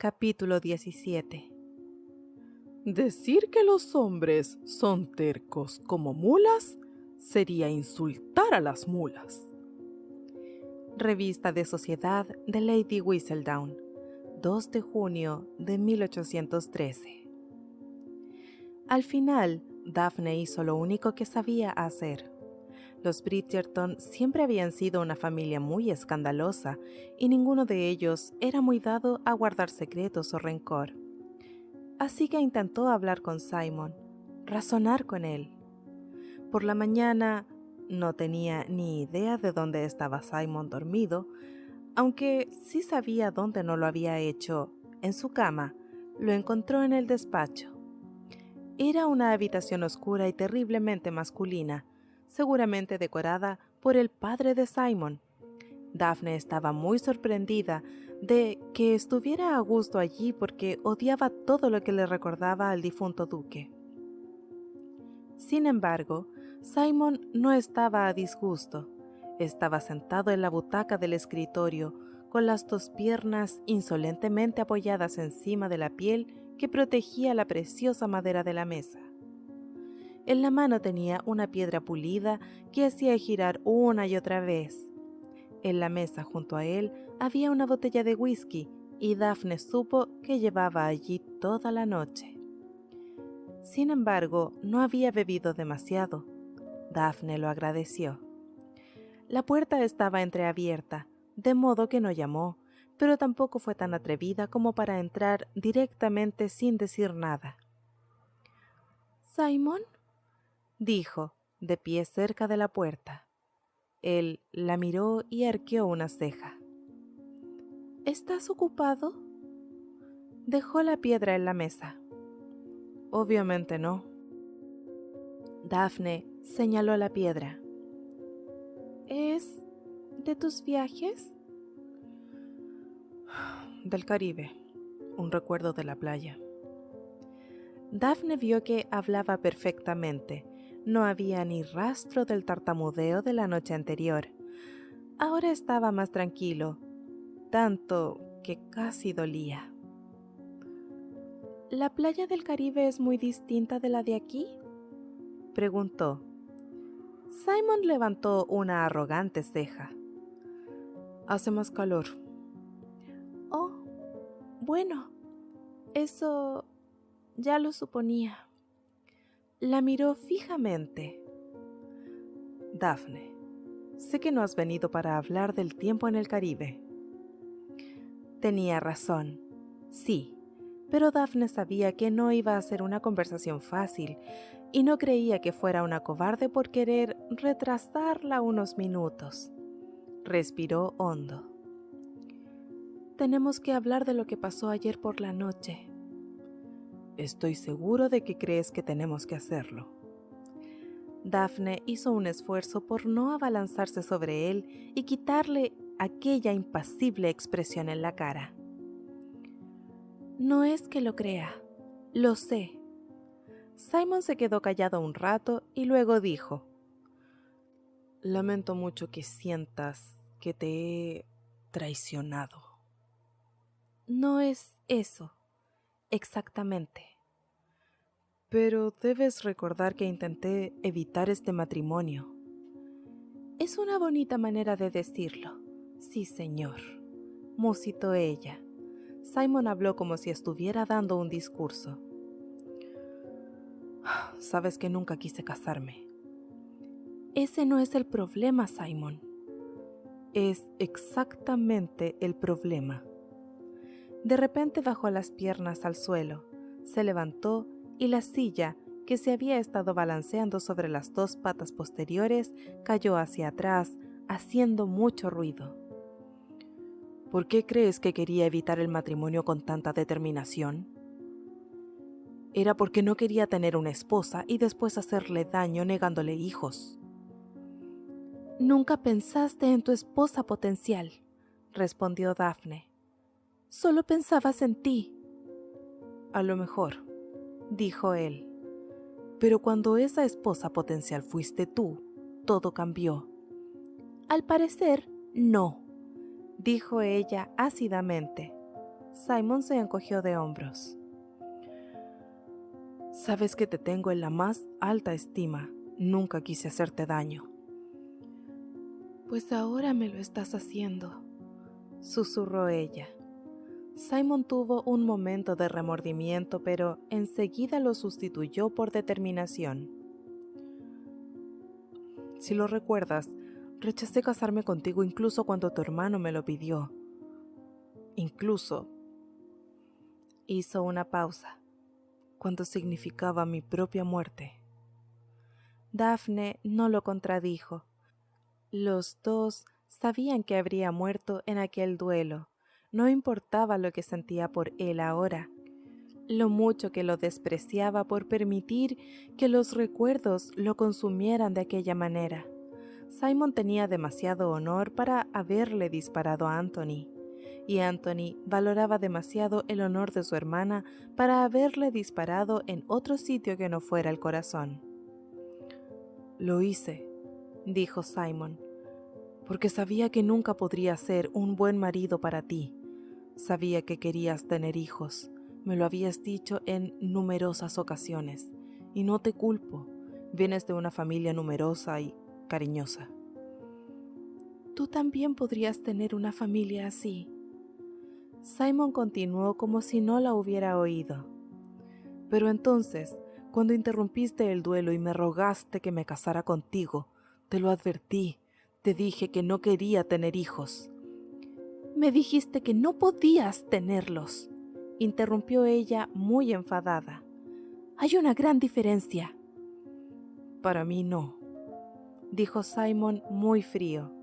Capítulo 17. Decir que los hombres son tercos como mulas sería insultar a las mulas. Revista de Sociedad de Lady Whistledown, 2 de junio de 1813. Al final, Daphne hizo lo único que sabía hacer. Los Bridgerton siempre habían sido una familia muy escandalosa y ninguno de ellos era muy dado a guardar secretos o rencor. Así que intentó hablar con Simon, razonar con él. Por la mañana no tenía ni idea de dónde estaba Simon dormido, aunque sí sabía dónde no lo había hecho. En su cama, lo encontró en el despacho. Era una habitación oscura y terriblemente masculina, seguramente decorada por el padre de Simon. Daphne estaba muy sorprendida de que estuviera a gusto allí porque odiaba todo lo que le recordaba al difunto duque. Sin embargo, Simon no estaba a disgusto. Estaba sentado en la butaca del escritorio, con las 2 piernas insolentemente apoyadas encima de la piel que protegía la preciosa madera de la mesa. En la mano tenía una piedra pulida que hacía girar una y otra vez. En la mesa junto a él había una botella de whisky y Daphne supo que llevaba allí toda la noche. Sin embargo, no había bebido demasiado. Daphne lo agradeció. La puerta estaba entreabierta, de modo que no llamó, pero tampoco fue tan atrevida como para entrar directamente sin decir nada. «¿Simon?», dijo, de pie cerca de la puerta. Él la miró y arqueó una ceja. «¿Estás ocupado?». Dejó la piedra en la mesa. «Obviamente no». Daphne señaló la piedra. «¿Es de tus viajes?». «Del Caribe, un recuerdo de la playa». Daphne vio que hablaba perfectamente. No había ni rastro del tartamudeo de la noche anterior. Ahora estaba más tranquilo, tanto que casi dolía. «¿La playa del Caribe es muy distinta de la de aquí?», preguntó. Simon levantó una arrogante ceja. «Hace más calor». «Oh, bueno, eso ya lo suponía». La miró fijamente. «Daphne, sé que no has venido para hablar del tiempo en el Caribe». Tenía razón, sí, pero Daphne sabía que no iba a ser una conversación fácil y no creía que fuera una cobarde por querer retrasarla unos minutos. Respiró hondo. «Tenemos que hablar de lo que pasó ayer por la noche». «Estoy seguro de que crees que tenemos que hacerlo». Daphne hizo un esfuerzo por no abalanzarse sobre él y quitarle aquella impasible expresión en la cara. «No es que lo crea, lo sé». Simon se quedó callado un rato y luego dijo: «Lamento mucho que sientas que te he traicionado». «No es eso, exactamente». «Pero debes recordar que intenté evitar este matrimonio». «Es una bonita manera de decirlo. Sí, señor», musitó ella. Simon habló como si estuviera dando un discurso. «Sabes que nunca quise casarme». «Ese no es el problema, Simon». «Es exactamente el problema». De repente bajó las piernas al suelo, se levantó y la silla, que se había estado balanceando sobre las 2 patas posteriores, cayó hacia atrás, haciendo mucho ruido. «¿Por qué crees que quería evitar el matrimonio con tanta determinación?». «Era porque no quería tener una esposa y después hacerle daño negándole hijos». «Nunca pensaste en tu esposa potencial», respondió Daphne. «Solo pensabas en ti». «A lo mejor», dijo él. «Pero cuando esa esposa potencial fuiste tú, todo cambió». «Al parecer, no», dijo ella ácidamente. Simon se encogió de hombros. Sabes que te tengo en la más alta estima. Nunca quise hacerte daño. Pues ahora me lo estás haciendo, susurró ella. Simon tuvo un momento de remordimiento, pero enseguida lo sustituyó por determinación. Si lo recuerdas, rechacé casarme contigo incluso cuando tu hermano me lo pidió. Incluso hizo una pausa, cuando significaba mi propia muerte. Daphne no lo contradijo. Los dos sabían que habría muerto en aquel duelo. No importaba lo que sentía por él ahora, lo mucho que lo despreciaba por permitir que los recuerdos lo consumieran de aquella manera. Simon tenía demasiado honor para haberle disparado a Anthony, y Anthony valoraba demasiado el honor de su hermana para haberle disparado en otro sitio que no fuera el corazón. Lo hice, dijo Simon, porque sabía que nunca podría ser un buen marido para ti. Sabía que querías tener hijos. Me lo habías dicho en numerosas ocasiones, y no te culpo. Vienes de una familia numerosa y cariñosa. Tú también podrías tener una familia así. Simon continuó como si no la hubiera oído. Pero entonces, cuando interrumpiste el duelo y me rogaste que me casara contigo, te lo advertí. Te dije que no quería tener hijos. Me dijiste que no podías tenerlos, interrumpió ella muy enfadada. Hay una gran diferencia. Para mí no, dijo Simon muy frío.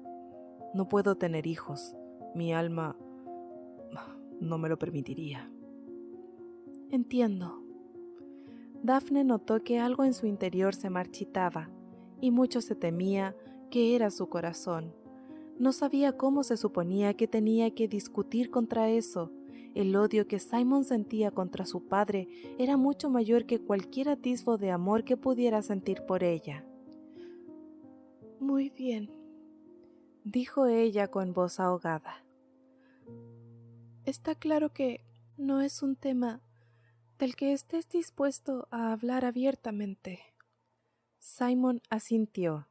No puedo tener hijos. Mi alma no me lo permitiría. Entiendo. Daphne notó que algo en su interior se marchitaba, y mucho se temía que era su corazón. No sabía cómo se suponía que tenía que discutir contra eso. El odio que Simon sentía contra su padre era mucho mayor que cualquier atisbo de amor que pudiera sentir por ella. Muy bien, dijo ella con voz ahogada. Está claro que no es un tema del que estés dispuesto a hablar abiertamente. Simon asintió.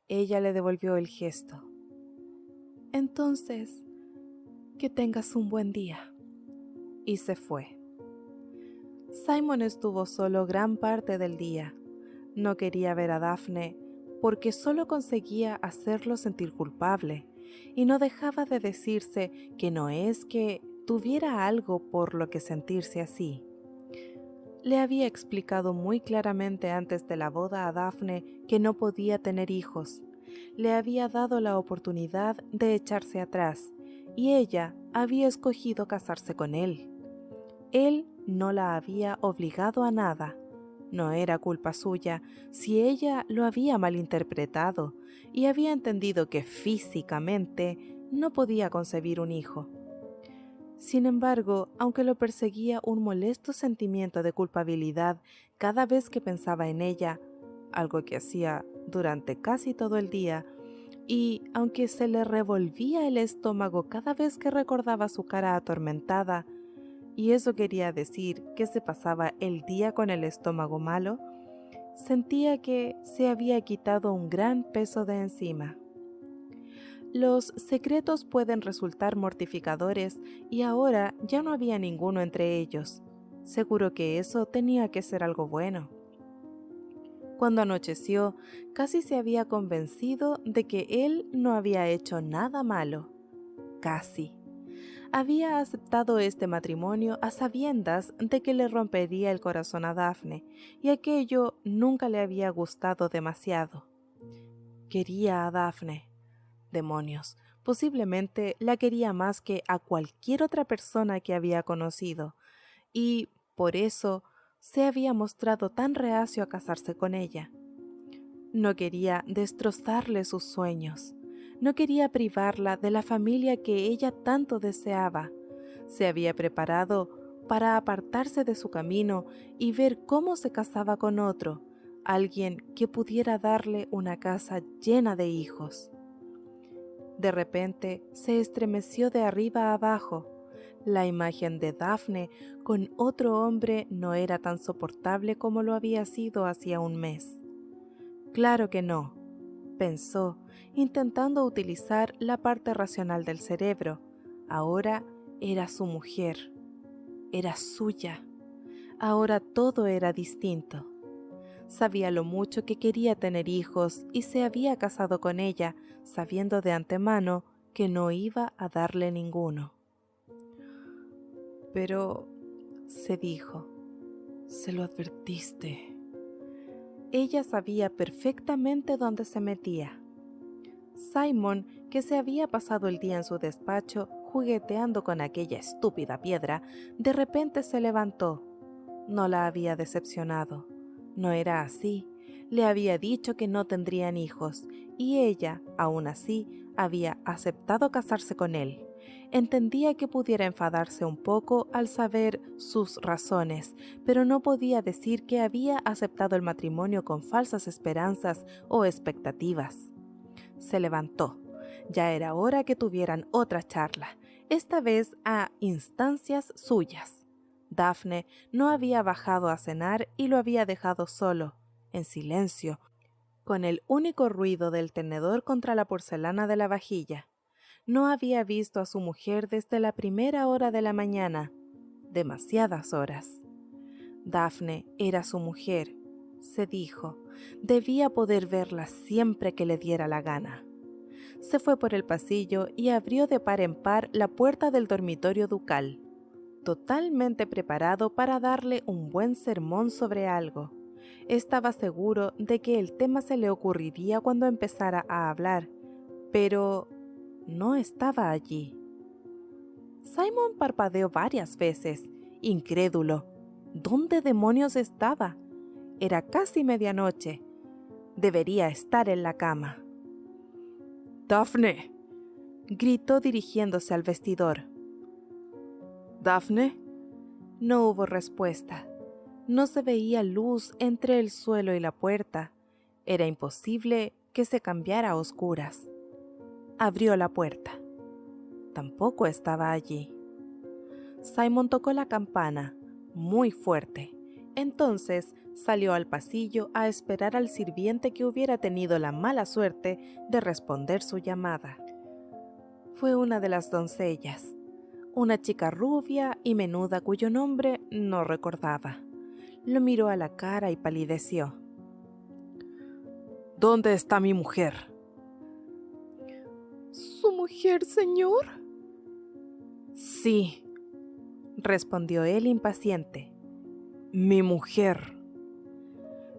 Ella le devolvió el gesto. Entonces, que tengas un buen día. Y se fue. Simon estuvo solo gran parte del día. No quería ver a Daphne porque solo conseguía hacerlo sentir culpable, y no dejaba de decirse que no es que tuviera algo por lo que sentirse así. Le había explicado muy claramente antes de la boda a Daphne que no podía tener hijos. Le había dado la oportunidad de echarse atrás, y ella había escogido casarse con él. Él no la había obligado a nada. No era culpa suya si ella lo había malinterpretado y había entendido que físicamente no podía concebir un hijo. Sin embargo, aunque lo perseguía un molesto sentimiento de culpabilidad cada vez que pensaba en ella, algo que hacía durante casi todo el día, y aunque se le revolvía el estómago cada vez que recordaba su cara atormentada, y eso quería decir que se pasaba el día con el estómago malo, sentía que se había quitado un gran peso de encima. Los secretos pueden resultar mortificadores y ahora ya no había ninguno entre ellos. Seguro que eso tenía que ser algo bueno. Cuando anocheció, casi se había convencido de que él no había hecho nada malo. Casi. Había aceptado este matrimonio a sabiendas de que le rompería el corazón a Daphne, y aquello nunca le había gustado demasiado. Quería a Daphne. Demonios, posiblemente la quería más que a cualquier otra persona que había conocido, y por eso se había mostrado tan reacio a casarse con ella. No quería destrozarle sus sueños. No quería privarla de la familia que ella tanto deseaba. Se había preparado para apartarse de su camino y ver cómo se casaba con otro, alguien que pudiera darle una casa llena de hijos. De repente se estremeció de arriba a abajo. La imagen de Daphne con otro hombre no era tan soportable como lo había sido hacía un mes. Claro que no, pensó, intentando utilizar la parte racional del cerebro. Ahora era su mujer, era suya. Ahora todo era distinto. Sabía lo mucho que quería tener hijos y se había casado con ella, sabiendo de antemano que no iba a darle ninguno. Pero, se dijo, se lo advertiste. Ella sabía perfectamente dónde se metía. Simon, que se había pasado el día en su despacho jugueteando con aquella estúpida piedra, de repente se levantó. No la había decepcionado. No era así. Le había dicho que no tendrían hijos, y ella, aún así, había aceptado casarse con él. Entendía que pudiera enfadarse un poco al saber sus razones, pero no podía decir que había aceptado el matrimonio con falsas esperanzas o expectativas. Se levantó. Ya era hora que tuvieran otra charla, esta vez a instancias suyas. Daphne no había bajado a cenar y lo había dejado solo, en silencio, con el único ruido del tenedor contra la porcelana de la vajilla. No había visto a su mujer desde la primera hora de la mañana, demasiadas horas. Daphne era su mujer, se dijo. Debía poder verla siempre que le diera la gana. Se fue por el pasillo y abrió de par en par la puerta del dormitorio ducal, totalmente preparado para darle un buen sermón sobre algo. Estaba seguro de que el tema se le ocurriría cuando empezara a hablar, pero no estaba allí. Simon parpadeó varias veces, incrédulo. ¿Dónde demonios estaba? Era casi medianoche. Debería estar en la cama. «¡Daphne!», gritó dirigiéndose al vestidor. «¿Daphne?». No hubo respuesta. No se veía luz entre el suelo y la puerta. Era imposible que se cambiara a oscuras. Abrió la puerta. Tampoco estaba allí. Simon tocó la campana, muy fuerte. Entonces salió al pasillo a esperar al sirviente que hubiera tenido la mala suerte de responder su llamada. Fue una de las doncellas, una chica rubia y menuda cuyo nombre no recordaba. Lo miró a la cara y palideció. «¿Dónde está mi mujer?». «¿Su mujer, señor?». «Sí», respondió él impaciente. «Mi mujer».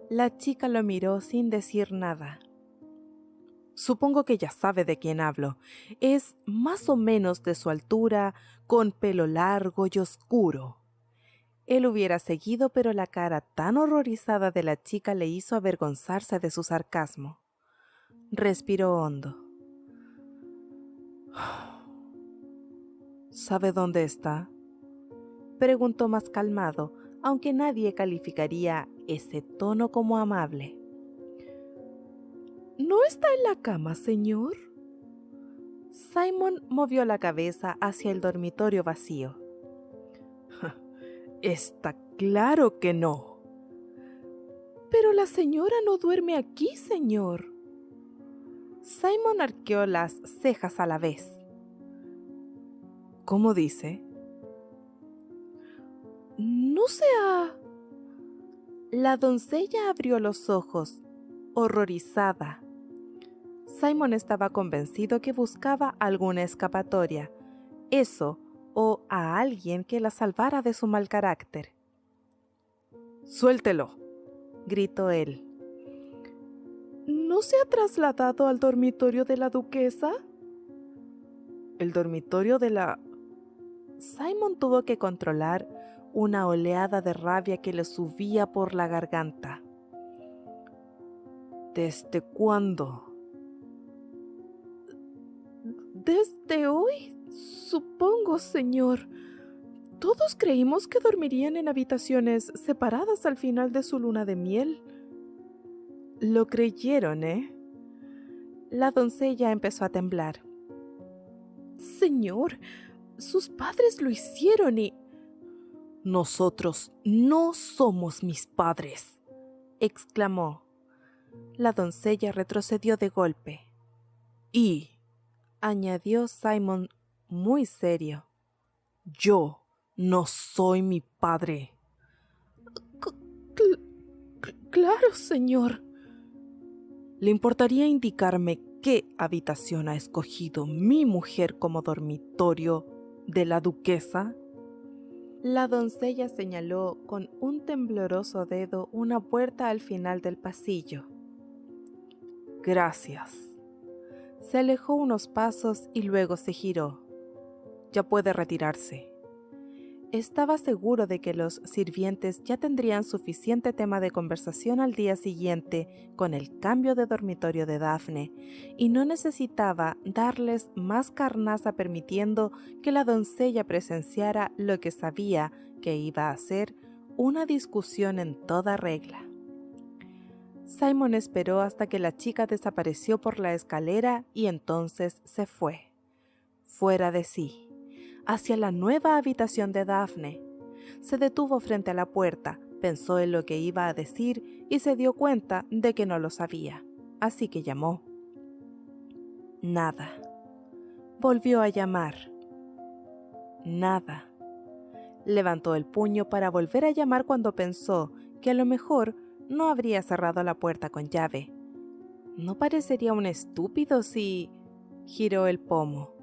La chica lo miró sin decir nada. Supongo que ya sabe de quién hablo. Es más o menos de su altura, con pelo largo y oscuro. Él hubiera seguido, pero la cara tan horrorizada de la chica le hizo avergonzarse de su sarcasmo. Respiró hondo. «¿Sabe dónde está?», preguntó más calmado, aunque nadie calificaría ese tono como amable. «¿No está en la cama, señor?». Simon movió la cabeza hacia el dormitorio vacío. «Está claro que no». «Pero la señora no duerme aquí, señor». Simon arqueó las cejas a la vez. «¿Cómo dice?». «No se ha...». La doncella abrió los ojos, horrorizada. Simon estaba convencido que buscaba alguna escapatoria, eso o a alguien que la salvara de su mal carácter. «Suéltelo», gritó él. «¿No se ha trasladado al dormitorio de la duquesa?». «¿El dormitorio de la...?». Simon tuvo que controlar una oleada de rabia que le subía por la garganta. «¿Desde cuándo?». «Desde hoy, supongo, señor. Todos creímos que dormirían en habitaciones separadas al final de su luna de miel». «Lo creyeron, ¿eh?». La doncella empezó a temblar. «Señor, Sus padres lo hicieron y... Nosotros no somos mis padres, exclamó. La doncella retrocedió de golpe. Y, añadió Simon muy serio, yo no soy mi padre. Claro, señor. ¿Le importaría indicarme qué habitación ha escogido mi mujer como dormitorio de la duquesa? La doncella señaló con un tembloroso dedo una puerta al final del pasillo. Gracias. Se alejó unos pasos y luego se giró. Ya puede retirarse. Estaba seguro de que los sirvientes ya tendrían suficiente tema de conversación al día siguiente con el cambio de dormitorio de Daphne, y no necesitaba darles más carnaza permitiendo que la doncella presenciara lo que sabía que iba a ser una discusión en toda regla. Simon esperó hasta que la chica desapareció por la escalera y entonces se fue, fuera de sí, hacia la nueva habitación de Daphne. Se detuvo frente a la puerta, pensó en lo que iba a decir y se dio cuenta de que no lo sabía, así que llamó. Nada. Volvió a llamar. Nada. Levantó el puño para volver a llamar cuando pensó que a lo mejor no habría cerrado la puerta con llave. ¿No parecería un estúpido si...? Giró el pomo.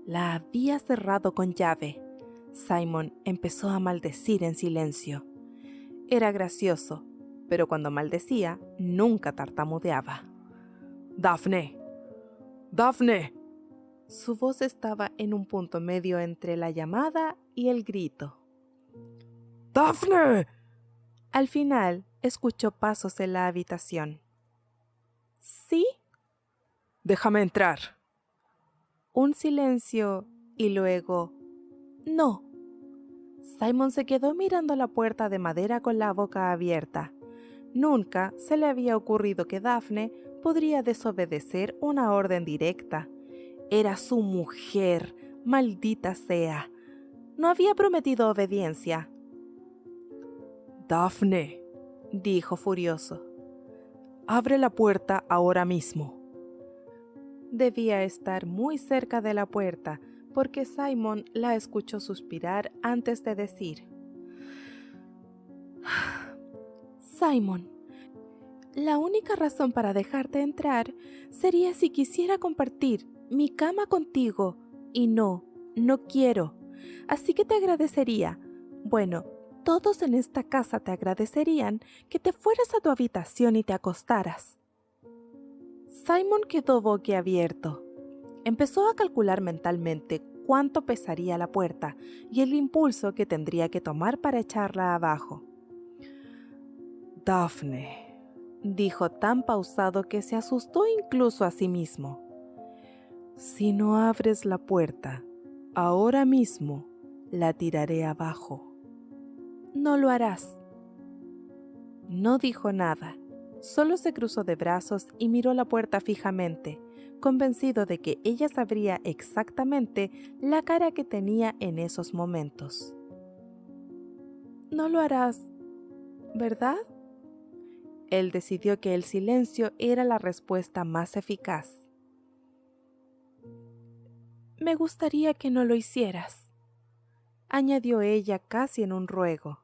La había cerrado con llave. Simon empezó a maldecir en silencio. Era gracioso, pero cuando maldecía, nunca tartamudeaba. ¡Daphne! ¡Daphne! Su voz estaba en un punto medio entre la llamada y el grito. ¡Daphne! Al final, escuchó pasos en la habitación. ¿Sí? Déjame entrar. Un silencio y luego... No. Simon se quedó mirando la puerta de madera con la boca abierta. Nunca se le había ocurrido que Daphne podría desobedecer una orden directa. Era su mujer, maldita sea. No había prometido obediencia. Daphne, dijo furioso. Abre la puerta ahora mismo. Debía estar muy cerca de la puerta, porque Simon la escuchó suspirar antes de decir: Simon, la única razón para dejarte entrar sería si quisiera compartir mi cama contigo, y no quiero. Así que te agradecería, bueno, todos en esta casa te agradecerían que te fueras a tu habitación y te acostaras. Simon quedó boquiabierto. Empezó a calcular mentalmente cuánto pesaría la puerta y el impulso que tendría que tomar para echarla abajo. Daphne, dijo tan pausado que se asustó incluso a sí mismo. Si no abres la puerta, ahora mismo la tiraré abajo. No lo harás. No dijo nada, solo se cruzó de brazos y miró la puerta fijamente, convencido de que ella sabría exactamente la cara que tenía en esos momentos. No lo harás, ¿verdad? Él decidió que el silencio era la respuesta más eficaz. Me gustaría que no lo hicieras, añadió ella casi en un ruego.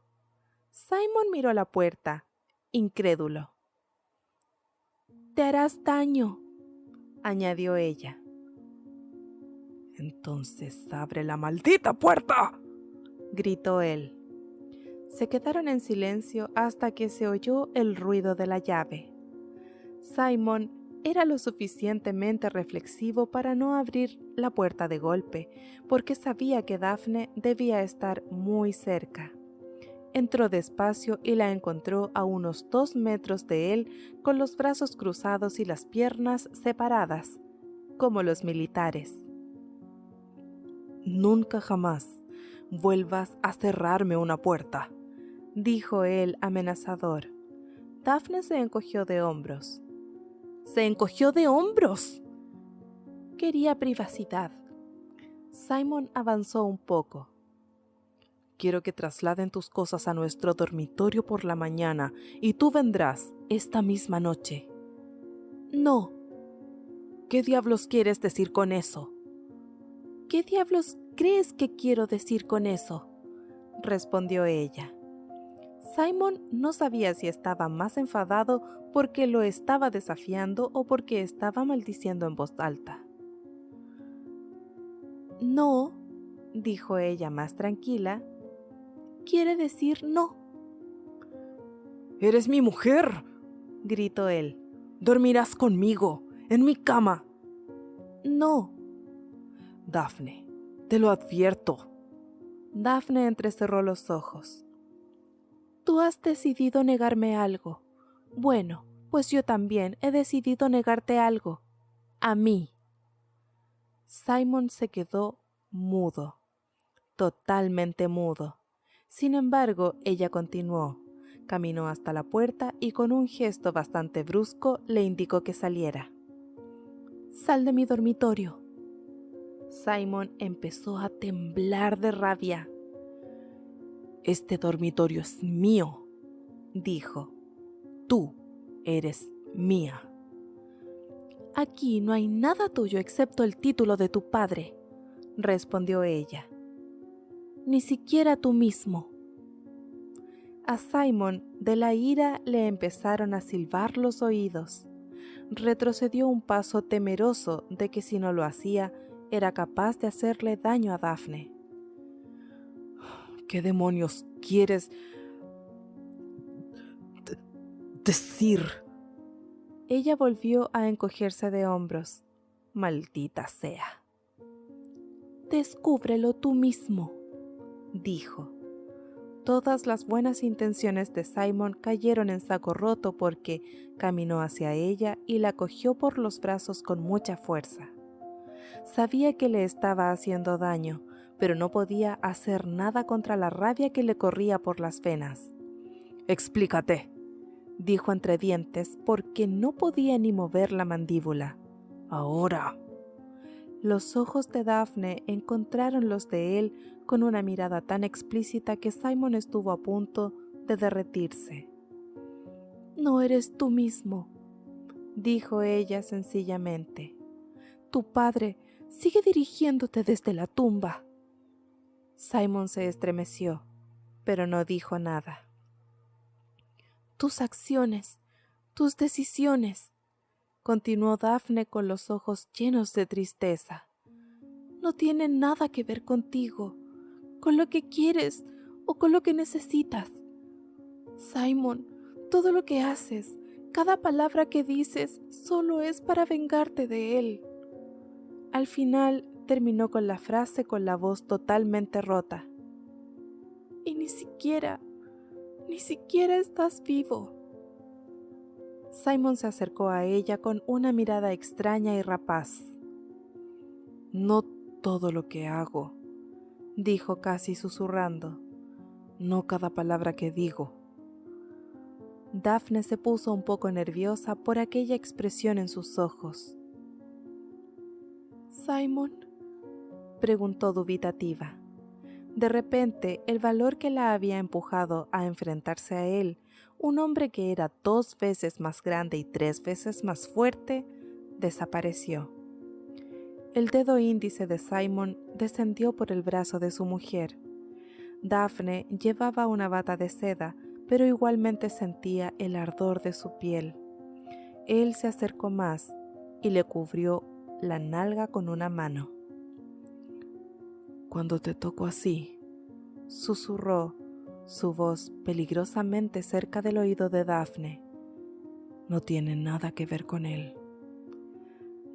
Simon miró la puerta, incrédulo. Te harás daño, añadió ella. Entonces abre la maldita puerta, gritó él. Se quedaron en silencio hasta que se oyó el ruido de la llave. Simon era lo suficientemente reflexivo para no abrir la puerta de golpe, porque sabía que Daphne debía estar muy cerca. Entró despacio y la encontró a unos 2 metros de él, con los brazos cruzados y las piernas separadas, como los militares. Nunca jamás vuelvas a cerrarme una puerta, dijo él amenazador. Daphne se encogió de hombros. ¡Se encogió de hombros! Quería privacidad. Simon avanzó un poco. Quiero que trasladen tus cosas a nuestro dormitorio por la mañana y tú vendrás esta misma noche. No. ¿Qué diablos quieres decir con eso? ¿Qué diablos crees que quiero decir con eso?, respondió ella. Simon no sabía si estaba más enfadado porque lo estaba desafiando o porque estaba maldiciendo en voz alta. No, dijo ella más tranquila, quiere decir no. ¡Eres mi mujer!, gritó él. ¡Dormirás conmigo, en mi cama! No. Daphne, te lo advierto. Daphne entrecerró los ojos. Tú has decidido negarme algo. Bueno, pues yo también he decidido negarte algo. A mí. Simon se quedó mudo, totalmente mudo. Sin embargo, ella continuó. Caminó hasta la puerta y con un gesto bastante brusco le indicó que saliera. «Sal de mi dormitorio». Simon empezó a temblar de rabia. «Este dormitorio es mío», dijo. «Tú eres mía». «Aquí no hay nada tuyo excepto el título de tu padre», respondió ella. «Ni siquiera tú mismo». A Simon de la ira le empezaron a silbar los oídos. Retrocedió un paso temeroso de que si no lo hacía, era capaz de hacerle daño a Daphne. ¿Qué demonios quieres decir? Ella volvió a encogerse de hombros. Maldita sea. Descúbrelo tú mismo, dijo. Todas las buenas intenciones de Simon cayeron en saco roto porque caminó hacia ella y la cogió por los brazos con mucha fuerza. Sabía que le estaba haciendo daño, pero no podía hacer nada contra la rabia que le corría por las venas. «Explícate», dijo entre dientes porque no podía ni mover la mandíbula. «Ahora». Los ojos de Daphne encontraron los de él con una mirada tan explícita que Simon estuvo a punto de derretirse. «No eres tú mismo», dijo ella sencillamente. «Tu padre sigue dirigiéndote desde la tumba». Simon se estremeció, pero no dijo nada. «Tus acciones, tus decisiones», continuó Daphne con los ojos llenos de tristeza, «no tienen nada que ver contigo, con lo que quieres o con lo que necesitas. Simon, todo lo que haces, cada palabra que dices, solo es para vengarte de él». Al final terminó con la frase con la voz totalmente rota. «Y ni siquiera estás vivo». Simon se acercó a ella con una mirada extraña y rapaz. «No todo lo que hago», dijo casi susurrando. «No cada palabra que digo». Daphne se puso un poco nerviosa por aquella expresión en sus ojos. «¿Simon?», preguntó dubitativa. De repente, el valor que la había empujado a enfrentarse a él, un hombre que era 2 veces más grande y 3 veces más fuerte, desapareció. El dedo índice de Simon descendió por el brazo de su mujer. Daphne llevaba una bata de seda, pero igualmente sentía el ardor de su piel. Él se acercó más y le cubrió la nalga con una mano. «Cuando te toco así», susurró, su voz peligrosamente cerca del oído de Daphne, «no tiene nada que ver con él».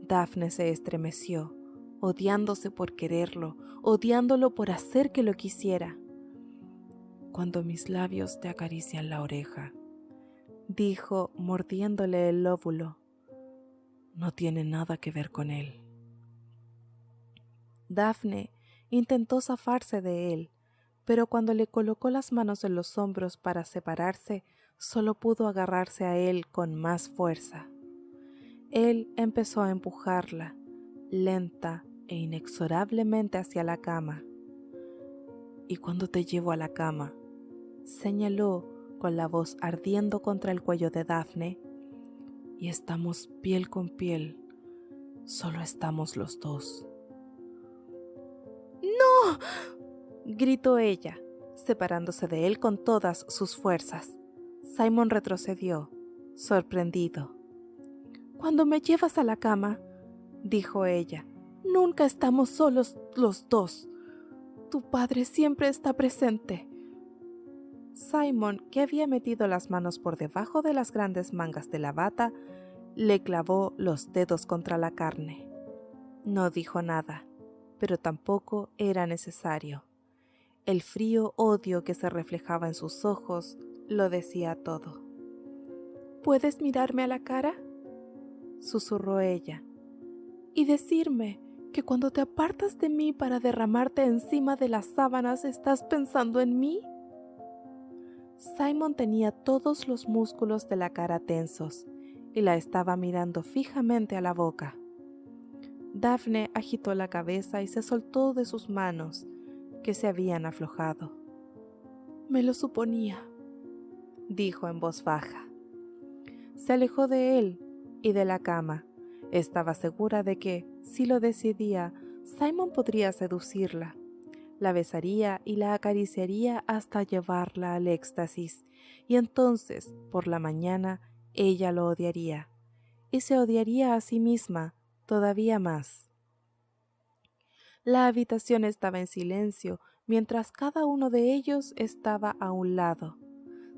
Daphne se estremeció, odiándose por quererlo, odiándolo por hacer que lo quisiera. «Cuando mis labios te acarician la oreja», dijo, mordiéndole el lóbulo, «no tiene nada que ver con él». Daphne intentó zafarse de él, pero cuando le colocó las manos en los hombros para separarse, solo pudo agarrarse a él con más fuerza. Él empezó a empujarla, lenta, e inexorablemente hacia la cama. «Y cuando te llevo a la cama», señaló con la voz ardiendo contra el cuello de Daphne, «y estamos piel con piel, solo estamos los dos». ¡No!, gritó ella, separándose de él con todas sus fuerzas. Simon retrocedió, sorprendido. «Cuando me llevas a la cama», dijo ella, «nunca estamos solos los dos. Tu padre siempre está presente». Simon, que había metido las manos por debajo de las grandes mangas de la bata, le clavó los dedos contra la carne. No dijo nada, pero tampoco era necesario. El frío odio que se reflejaba en sus ojos lo decía todo. «¿Puedes mirarme a la cara?», susurró ella, «y decirme que cuando te apartas de mí para derramarte encima de las sábanas estás pensando en mí». Simon tenía todos los músculos de la cara tensos y la estaba mirando fijamente a la boca. Daphne agitó la cabeza y se soltó de sus manos, que se habían aflojado. «Me lo suponía», dijo en voz baja. Se alejó de él y de la cama. Estaba segura de que, si lo decidía, Simon podría seducirla. La besaría y la acariciaría hasta llevarla al éxtasis, y entonces, por la mañana, ella lo odiaría, y se odiaría a sí misma todavía más. La habitación estaba en silencio, mientras cada uno de ellos estaba a un lado.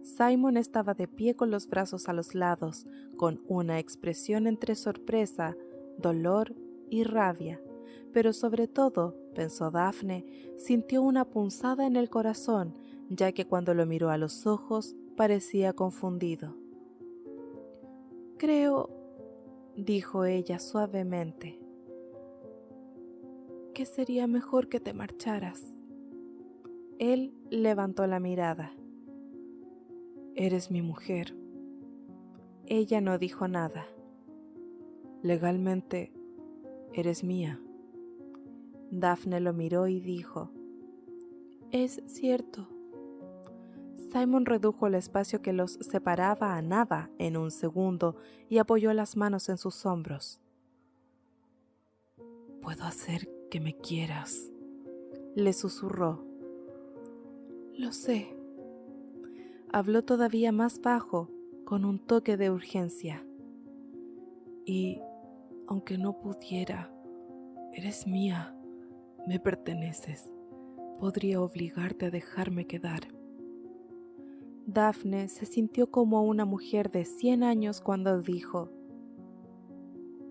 Simon estaba de pie con los brazos a los lados, con una expresión entre sorpresa, dolor y rabia. Pero sobre todo, pensó Daphne, sintió una punzada en el corazón, ya que cuando lo miró a los ojos parecía confundido. «Creo», dijo ella suavemente, «que sería mejor que te marcharas». Él levantó la mirada. «Eres mi mujer». Ella no dijo nada. «Legalmente, eres mía». Daphne lo miró y dijo, «Es cierto». Simon redujo el espacio que los separaba a nada en un segundo y apoyó las manos en sus hombros. «Puedo hacer que me quieras», le susurró. «Lo sé». Habló todavía más bajo, con un toque de urgencia. «Y, aunque no pudiera, eres mía. Me perteneces. Podría obligarte a dejarme quedar». Daphne se sintió como una mujer de 100 años cuando dijo,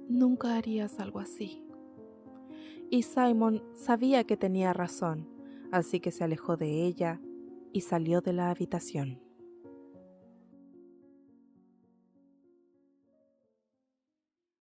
«Nunca harías algo así». Y Simon sabía que tenía razón, así que se alejó de ella y salió de la habitación.